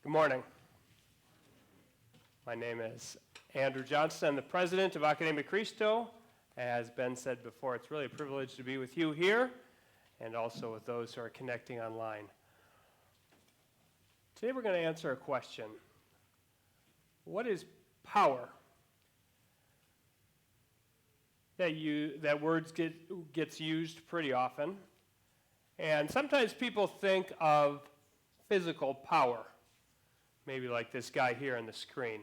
Good morning. My name is Andrew Johnston. I'm the president of Academia Cristo. As Ben said before, it's really a privilege to be with you here and also with those who are connecting online. Today we're going to answer a question. What is power? That word gets used pretty often. And sometimes people think of physical power, maybe like this guy here on the screen,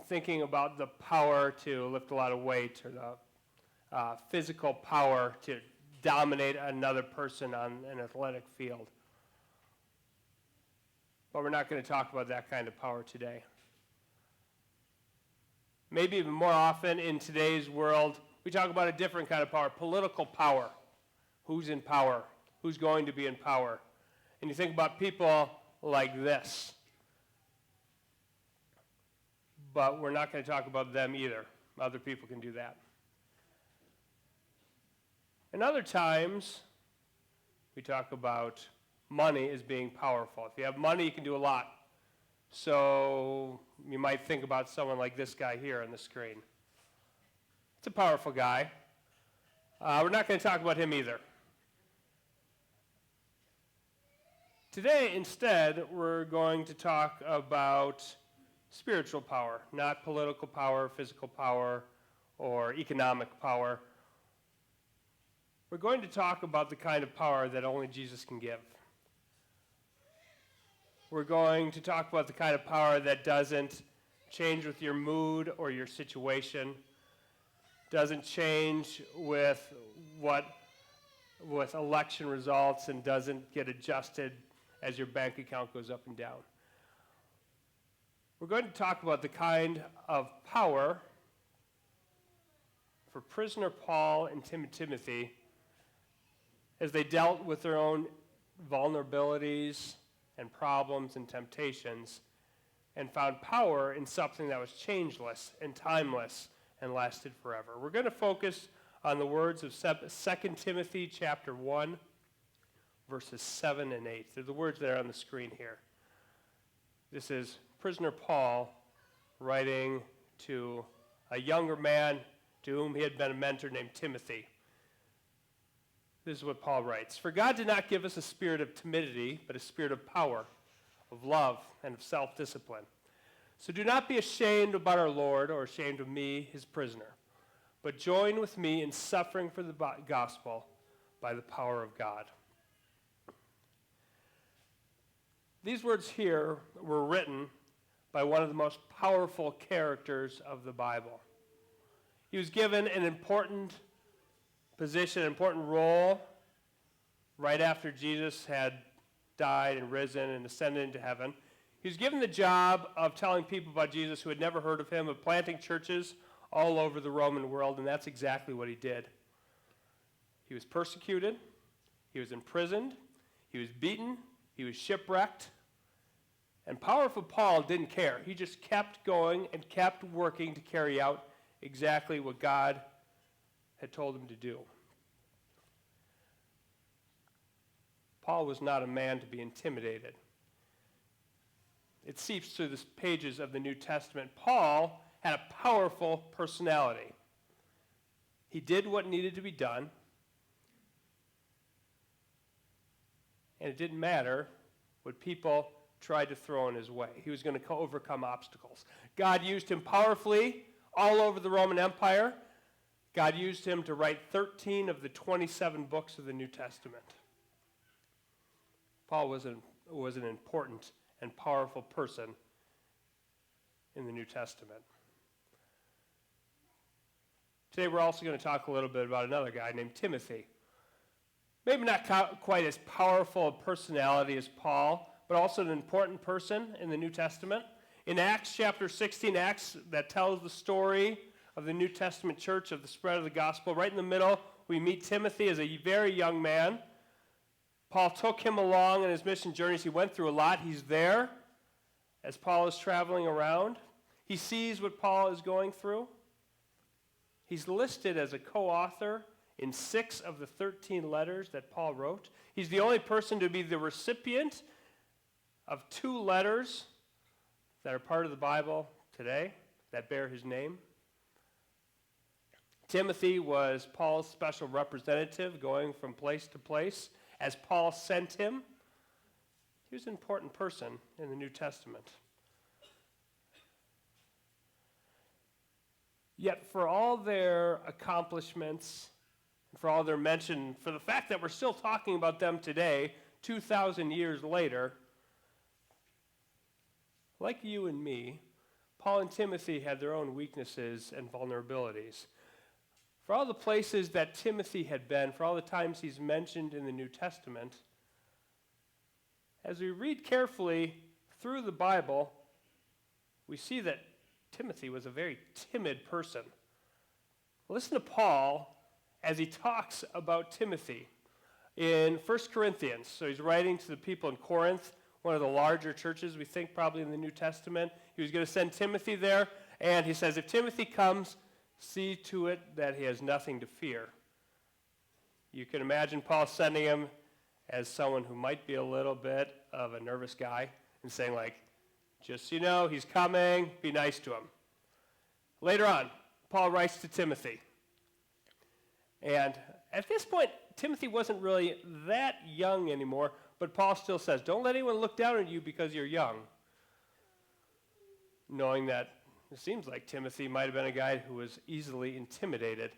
thinking about the power to lift a lot of weight or the physical power to dominate another person on an athletic field. But we're not going to talk about that kind of power today. Maybe even more often in today's world, we talk about a different kind of power, political power. Who's in power? Who's going to be in power? And you think about people like this. But we're not going to talk about them either. Other people can do that. And other times, we talk about money as being powerful. If you have money, you can do a lot. So you might think about someone like this guy here on the screen. It's a powerful guy. We're not going to talk about him either. Today, instead, we're going to talk about spiritual power, not political power, physical power, or economic power. We're going to talk about the kind of power that only Jesus can give. We're going to talk about the kind of power that doesn't change with your mood or your situation, doesn't change with election results, and doesn't get adjusted as your bank account goes up and down. We're going to talk about the kind of power for prisoner Paul and Timothy as they dealt with their own vulnerabilities and problems and temptations and found power in something that was changeless and timeless and lasted forever. We're going to focus on the words of 2 Timothy chapter 1, verses 7 and 8. They're the words that are on the screen here. This is prisoner Paul writing to a younger man to whom he had been a mentor named Timothy. This is what Paul writes. For God did not give us a spirit of timidity, but a spirit of power, of love, and of self-discipline. So do not be ashamed about our Lord or ashamed of me, his prisoner, but join with me in suffering for the gospel by the power of God. These words here were written by one of the most powerful characters of the Bible. He was given an important position, an important role right after Jesus had died and risen and ascended into heaven. He was given the job of telling people about Jesus who had never heard of him, of planting churches all over the Roman world, and that's exactly what he did. He was persecuted, he was imprisoned, he was beaten, he was shipwrecked, and powerful Paul didn't care. He just kept going and kept working to carry out exactly what God had told him to do. Paul was not a man to be intimidated. It seeps through the pages of the New Testament. Paul had a powerful personality. He did what needed to be done, and it didn't matter what people tried to throw in his way. He was going to overcome obstacles. God used him powerfully all over the Roman Empire. God used him to write 13 of the 27 books of the New Testament. Paul was an important and powerful person in the New Testament. Today we're also going to talk a little bit about another guy named Timothy. Maybe not quite as powerful a personality as Paul, but also an important person in the New Testament. In Acts chapter 16, Acts that tells the story of the New Testament church, of the spread of the gospel, right in the middle, we meet Timothy as a very young man. Paul took him along on his mission journeys. He went through a lot. He's there as Paul is traveling around. He sees what Paul is going through. He's listed as a co-author in 6 of the 13 letters that Paul wrote. He's the only person to be the recipient of two letters that are part of the Bible today that bear his name. Timothy was Paul's special representative going from place to place as Paul sent him. He was an important person in the New Testament. Yet for all their accomplishments, for all their mention, for the fact that we're still talking about them today, 2,000 years later, like you and me, Paul and Timothy had their own weaknesses and vulnerabilities. For all the places that Timothy had been, for all the times he's mentioned in the New Testament, as we read carefully through the Bible, we see that Timothy was a very timid person. Listen to Paul as he talks about Timothy in 1 Corinthians. So he's writing to the people in Corinth, one of the larger churches we think probably in the New Testament. He was going to send Timothy there, and he says, if Timothy comes, see to it that he has nothing to fear. You can imagine Paul sending him as someone who might be a little bit of a nervous guy and saying like, just so you know, he's coming, be nice to him. Later on, Paul writes to Timothy. And at this point, Timothy wasn't really that young anymore, but Paul still says, don't let anyone look down on you because you're young. Knowing that it seems like Timothy might have been a guy who was easily intimidated.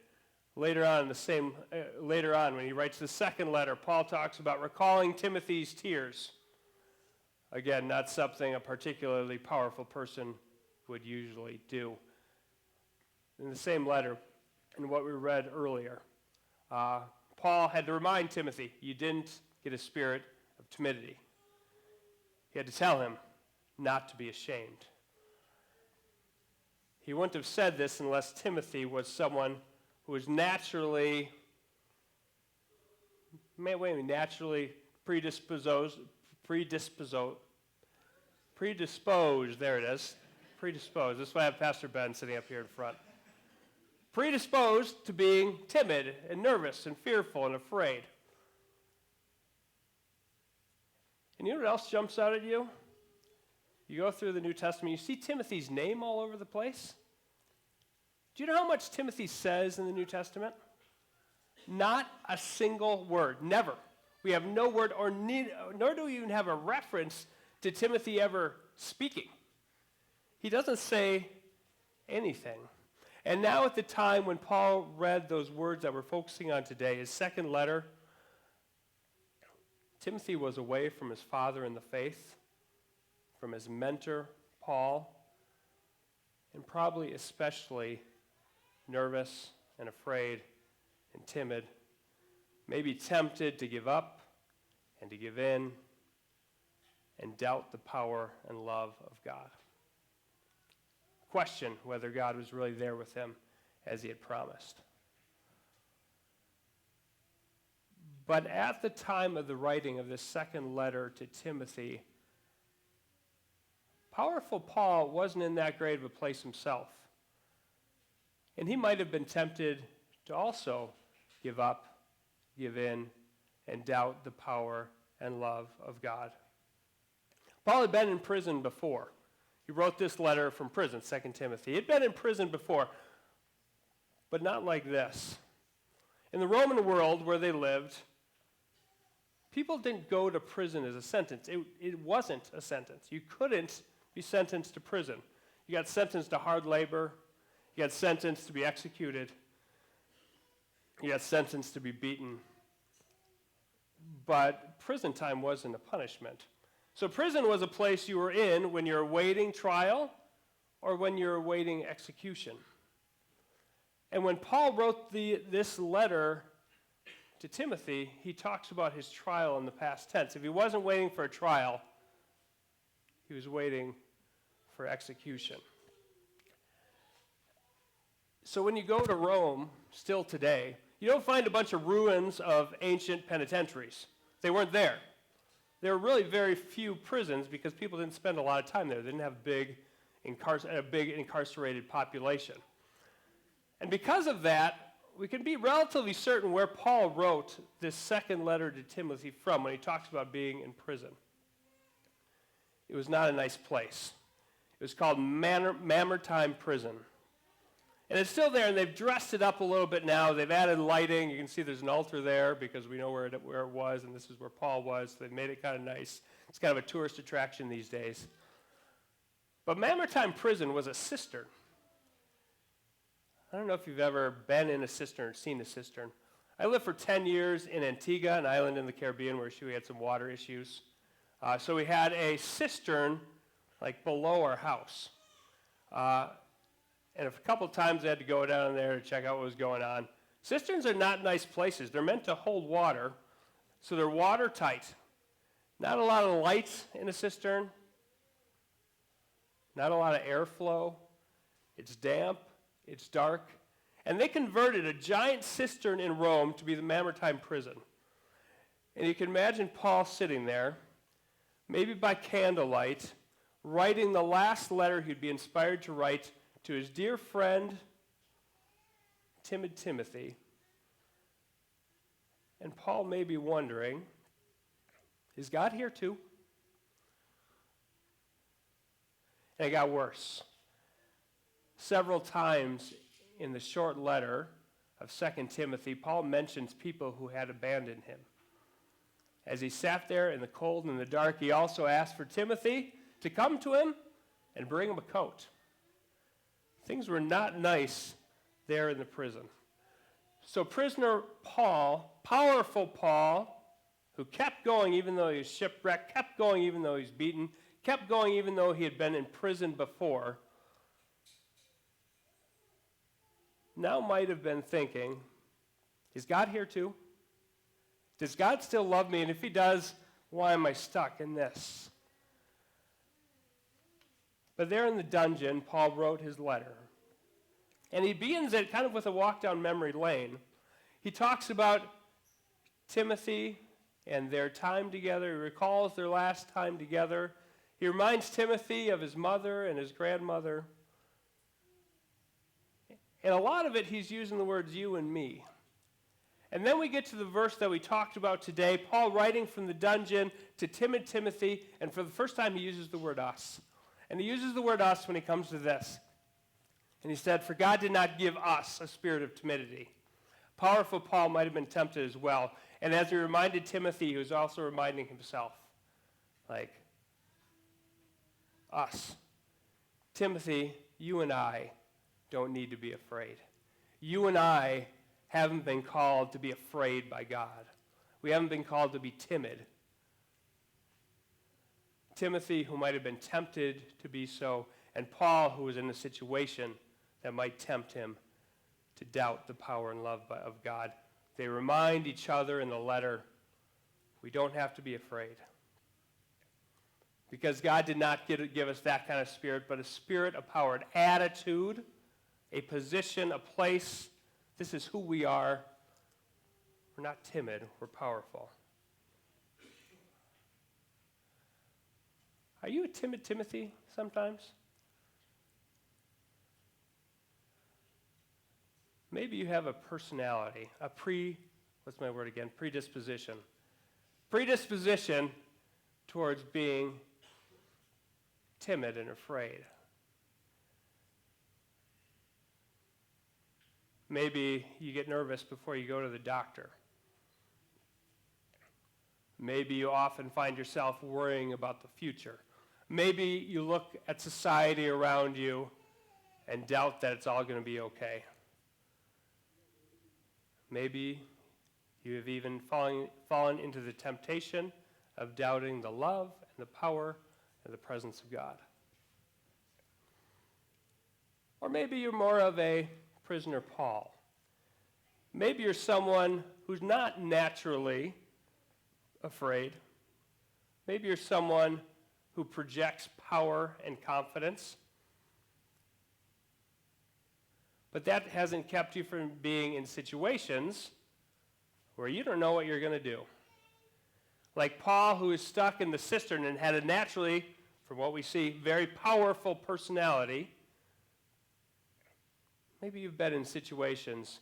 Later on, when he writes the second letter, Paul talks about recalling Timothy's tears. Again, not something a particularly powerful person would usually do. In the same letter, in what we read earlier, Paul had to remind Timothy, you didn't get a spirit of timidity. He had to tell him not to be ashamed. He wouldn't have said this unless Timothy was someone who was naturally predisposed, there it is, predisposed. This is why I have Pastor Ben sitting up here in front. Predisposed to being timid and nervous and fearful and afraid. And you know what else jumps out at you? You go through the New Testament, you see Timothy's name all over the place. Do you know how much Timothy says in the New Testament? Not a single word, never. We have no word, nor do we even have a reference to Timothy ever speaking. He doesn't say anything. And now at the time when Paul read those words that we're focusing on today, his second letter, Timothy was away from his father in the faith, from his mentor, Paul, and probably especially nervous and afraid and timid, maybe tempted to give up and to give in and doubt the power and love of God. Question whether God was really there with him as he had promised. But at the time of the writing of this second letter to Timothy, powerful Paul wasn't in that great of a place himself. And he might have been tempted to also give up, give in, and doubt the power and love of God. Paul had been in prison before. He wrote this letter from prison, 2 Timothy. He had been in prison before, but not like this. In the Roman world where they lived, people didn't go to prison as a sentence. It wasn't a sentence. You couldn't be sentenced to prison. You got sentenced to hard labor. You got sentenced to be executed. You got sentenced to be beaten. But prison time wasn't a punishment. So prison was a place you were in when you're awaiting trial or when you're awaiting execution. And when Paul wrote this letter to Timothy, he talks about his trial in the past tense. If he wasn't waiting for a trial, he was waiting for execution. So when you go to Rome, still today, you don't find a bunch of ruins of ancient penitentiaries. They weren't there. There were really very few prisons because people didn't spend a lot of time there. They didn't have a big incarcerated population. And because of that, we can be relatively certain where Paul wrote this second letter to Timothy from when he talks about being in prison. it was not a nice place. It was called Mamertine Prison. And it's still there, and they've dressed it up a little bit now. They've added lighting. You can see there's an altar there because we know where it was, and this is where Paul was. So they've made it kind of nice. It's kind of a tourist attraction these days. But Mamertine Prison was a cistern. I don't know if you've ever been in a cistern or seen a cistern. I lived for 10 years in Antigua, an island in the Caribbean where we had some water issues. So we had a cistern like below our house. And a couple times I had to go down there to check out what was going on. Cisterns are not nice places. They're meant to hold water, so they're watertight. Not a lot of lights in a cistern. Not a lot of airflow. It's damp. It's dark. And they converted a giant cistern in Rome to be the Mamertine Prison. And you can imagine Paul sitting there, maybe by candlelight, writing the last letter he'd be inspired to write to his dear friend, timid Timothy. And Paul may be wondering, is God here too? And it got worse. Several times in the short letter of 2 Timothy, Paul mentions people who had abandoned him. As he sat there in the cold and the dark, he also asked for Timothy to come to him and bring him a coat. Things were not nice there in the prison. So prisoner Paul, powerful Paul, who kept going even though he was shipwrecked, kept going even though he was beaten, kept going even though he had been in prison before, now might have been thinking, is God here too? Does God still love me? And if he does, why am I stuck in this? But there in the dungeon, Paul wrote his letter. And he begins it kind of with a walk down memory lane. He talks about Timothy and their time together. He recalls their last time together. He reminds Timothy of his mother and his grandmother. And a lot of it, he's using the words you and me. And then we get to the verse that we talked about today, Paul writing from the dungeon to timid Timothy, and for the first time he uses the word us. And he uses the word us when he comes to this. And he said, for God did not give us a spirit of timidity. Powerful Paul might have been tempted as well. And as he reminded Timothy, he was also reminding himself, like, us. Timothy, you and I don't need to be afraid. You and I haven't been called to be afraid by God. We haven't been called to be timid. Timothy, who might have been tempted to be so, and Paul, who was in a situation that might tempt him to doubt the power and love of God. They remind each other in the letter, we don't have to be afraid. Because God did not give us that kind of spirit, but a spirit of power, an attitude, a position, a place. This is who we are. We're not timid, we're powerful. Are you a timid Timothy sometimes? Maybe you have a personality, predisposition. Predisposition towards being timid and afraid. Maybe you get nervous before you go to the doctor. Maybe you often find yourself worrying about the future. Maybe you look at society around you and doubt that it's all going to be okay. Maybe you have even fallen into the temptation of doubting the love and the power and the presence of God. Or maybe you're more of a prisoner Paul. Maybe you're someone who's not naturally afraid. Maybe you're someone who projects power and confidence. But that hasn't kept you from being in situations where you don't know what you're going to do. Like Paul, who is stuck in the cistern and had a naturally, from what we see, very powerful personality. Maybe you've been in situations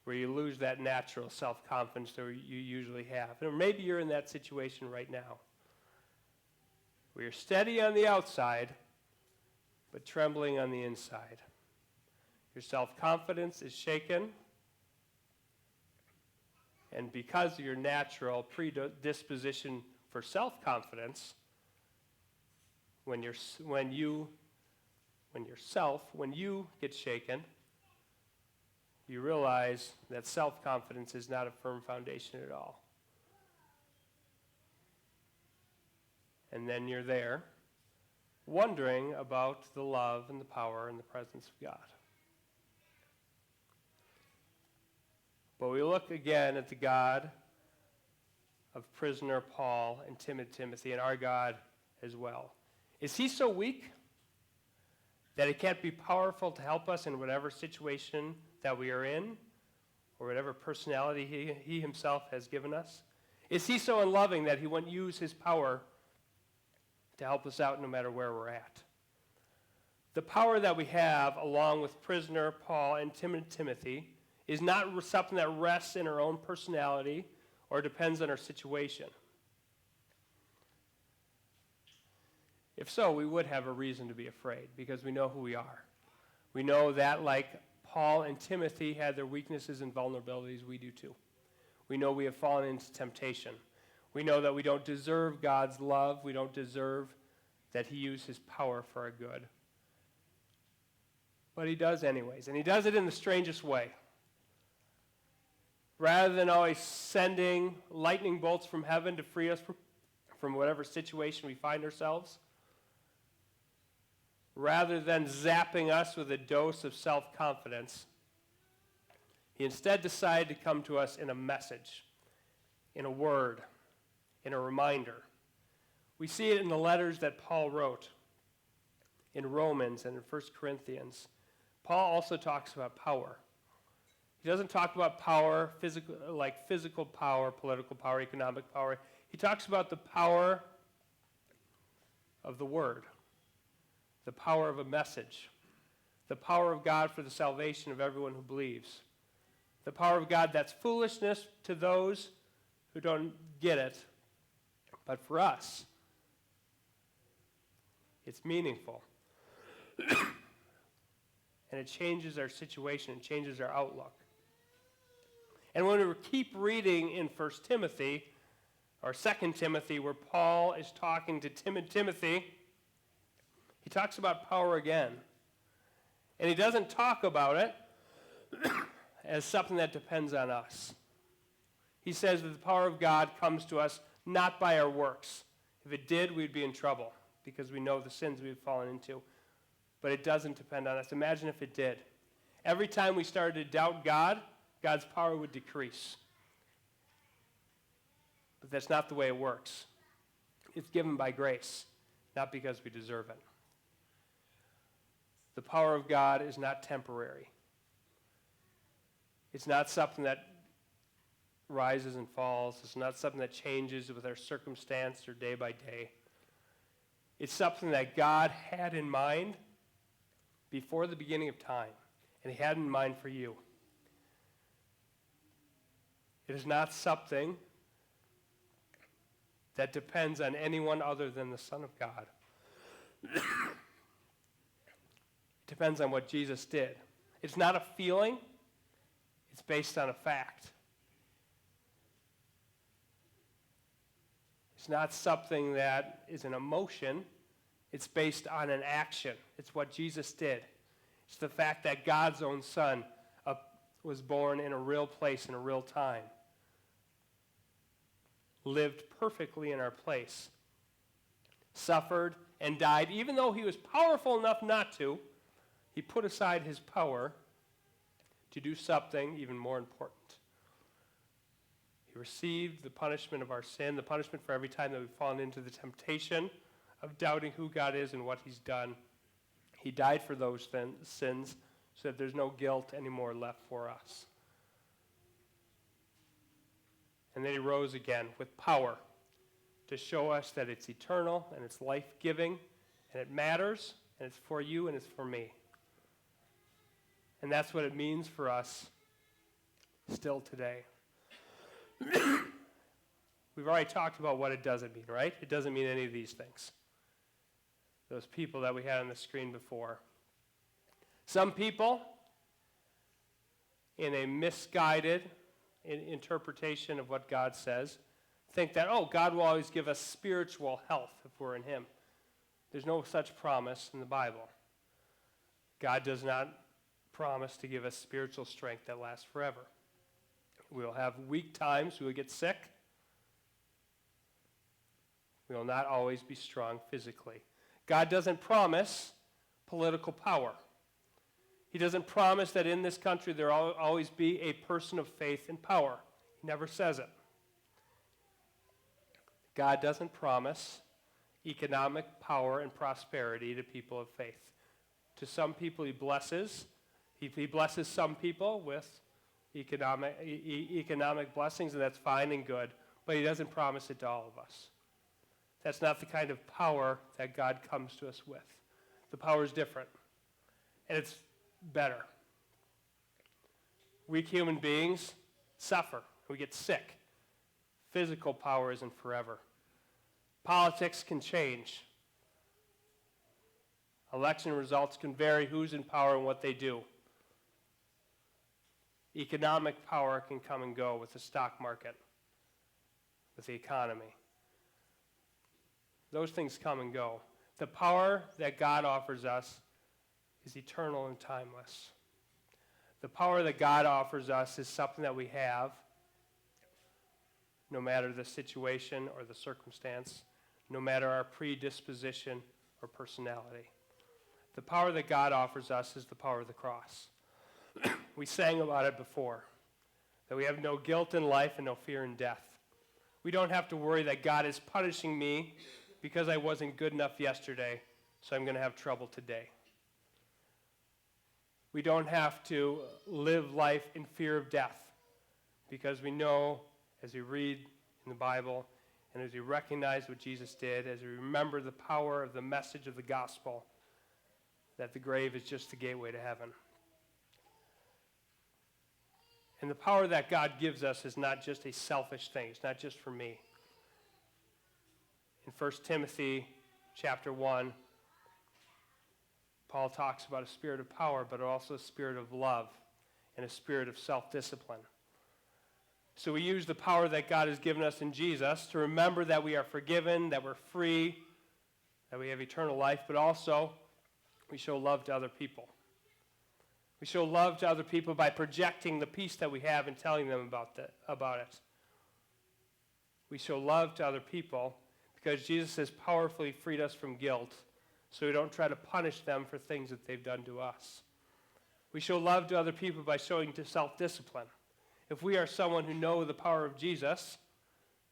where you lose that natural self-confidence that you usually have. Or maybe you're in that situation right now. where you're steady on the outside, but trembling on the inside. Your self-confidence is shaken, and because of your natural predisposition for self-confidence, when you get shaken, you realize that self-confidence is not a firm foundation at all. And then you're there, wondering about the love and the power and the presence of God. But we look again at the God of prisoner Paul and timid Timothy, and our God as well. Is he so weak that he can't be powerful to help us in whatever situation that we are in, or whatever personality he himself has given us? Is he so unloving that he won't use his power to help us out no matter where we're at? The power that we have, along with prisoner Paul and timid Timothy, is not something that rests in our own personality or depends on our situation. If so, we would have a reason to be afraid because we know who we are. We know that like Paul and Timothy had their weaknesses and vulnerabilities, we do too. We know we have fallen into temptation. We know that we don't deserve God's love. We don't deserve that he use his power for our good. But he does anyways, and he does it in the strangest way. Rather than always sending lightning bolts from heaven to free us from whatever situation we find ourselves, rather than zapping us with a dose of self-confidence, he instead decided to come to us in a message, in a word, in a reminder. We see it in the letters that Paul wrote in Romans and in 1 Corinthians. Paul also talks about power. He doesn't talk about power, physical power, political power, economic power. He talks about the power of the word, the power of a message, the power of God for the salvation of everyone who believes, the power of God that's foolishness to those who don't get it, but for us, it's meaningful. And it changes our situation, it changes our outlook. And when we keep reading in 1 Timothy, or 2 Timothy, where Paul is talking to timid Timothy, he talks about power again. And he doesn't talk about it as something that depends on us. He says that the power of God comes to us not by our works. If it did, we'd be in trouble because we know the sins we've fallen into. But it doesn't depend on us. Imagine if it did. Every time we started to doubt God, God's power would decrease. But that's not the way it works. It's given by grace, not because we deserve it. The power of God is not temporary. It's not something that rises and falls. It's not something that changes with our circumstance or day by day. It's something that God had in mind before the beginning of time, and he had in mind for you. It is not something that depends on anyone other than the Son of God. It depends on what Jesus did. It's not a feeling. It's based on a fact. It's not something that is an emotion. It's based on an action. It's what Jesus did. It's the fact that God's own Son was born in a real place in a real time. Lived perfectly in our place. Suffered and died. Even though he was powerful enough not to, he put aside his power to do something even more important. He received the punishment of our sin, the punishment for every time that we've fallen into the temptation of doubting who God is and what he's done. He died for those sins so that there's no guilt anymore left for us. And then he rose again with power to show us that it's eternal and it's life-giving and it matters and it's for you and it's for me. And that's what it means for us still today. We've already talked about what it doesn't mean, right? It doesn't mean any of these things. those people that we had on the screen before. Some people, in a misguided interpretation of what God says, think that, God will always give us spiritual health if we're in him. There's no such promise in the Bible. God does not promise to give us spiritual strength that lasts forever. We'll have weak times. We will get sick. We will not always be strong physically. God doesn't promise political power. He doesn't promise that in this country there will always be a person of faith and power. He never says it. God doesn't promise economic power and prosperity to people of faith. To some people he blesses. He blesses some people with economic blessings, and that's fine and good, but he doesn't promise it to all of us. That's not the kind of power that God comes to us with. The power is different, and it's better. Weak human beings suffer. We get sick. Physical power isn't forever. Politics can change. Election results can vary who's in power and what they do. Economic power can come and go with the stock market, with the economy. Those things come and go. The power that God offers us is eternal and timeless. The power that God offers us is something that we have no matter the situation or the circumstance, no matter our predisposition or personality. The power that God offers us is the power of the cross. We sang about it before, that we have no guilt in life and no fear in death. We don't have to worry that God is punishing me because I wasn't good enough yesterday, so I'm going to have trouble today. We don't have to live life in fear of death because we know, as we read in the Bible and as we recognize what Jesus did, as we remember the power of the message of the gospel, that the grave is just the gateway to heaven. And the power that God gives us is not just a selfish thing. It's not just for me. In 1 Timothy chapter 1, Paul talks about a spirit of power, but also a spirit of love and a spirit of self-discipline. So we use the power that God has given us in Jesus to remember that we are forgiven, that we're free, that we have eternal life, but also we show love to other people. We show love to other people by projecting the peace that we have and telling them about it. We show love to other people because Jesus has powerfully freed us from guilt, so we don't try to punish them for things that they've done to us. We show love to other people by showing self-discipline. If we are someone who knows the power of Jesus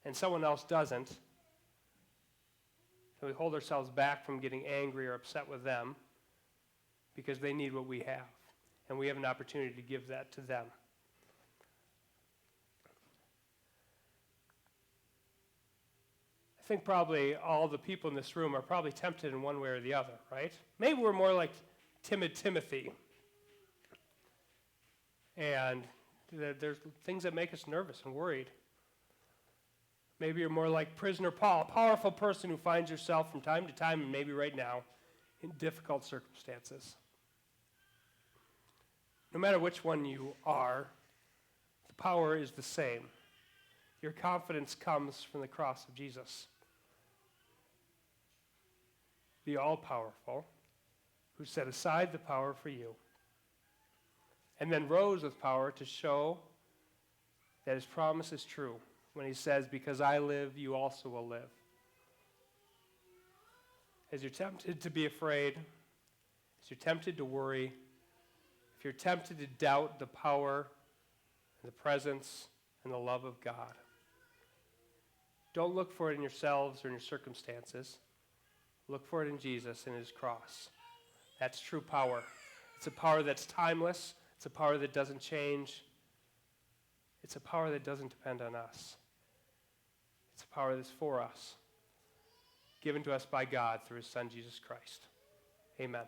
and someone else doesn't, then we hold ourselves back from getting angry or upset with them because they need what we have. And we have an opportunity to give that to them. I think probably all the people in this room are probably tempted in one way or the other, right? Maybe we're more like timid Timothy. And there's things that make us nervous and worried. Maybe you're more like prisoner Paul, a powerful person who finds yourself from time to time, and maybe right now, in difficult circumstances. No matter which one you are, the power is the same. Your confidence comes from the cross of Jesus. The all-powerful, who set aside the power for you, and then rose with power to show that his promise is true when he says, because I live, you also will live. As you're tempted to be afraid, as you're tempted to worry, if you're tempted to doubt the power and the presence and the love of God, don't look for it in yourselves or in your circumstances. Look for it in Jesus and his cross. That's true power. It's a power that's timeless. It's a power that doesn't change. It's a power that doesn't depend on us. It's a power that's for us, given to us by God through his Son, Jesus Christ. Amen.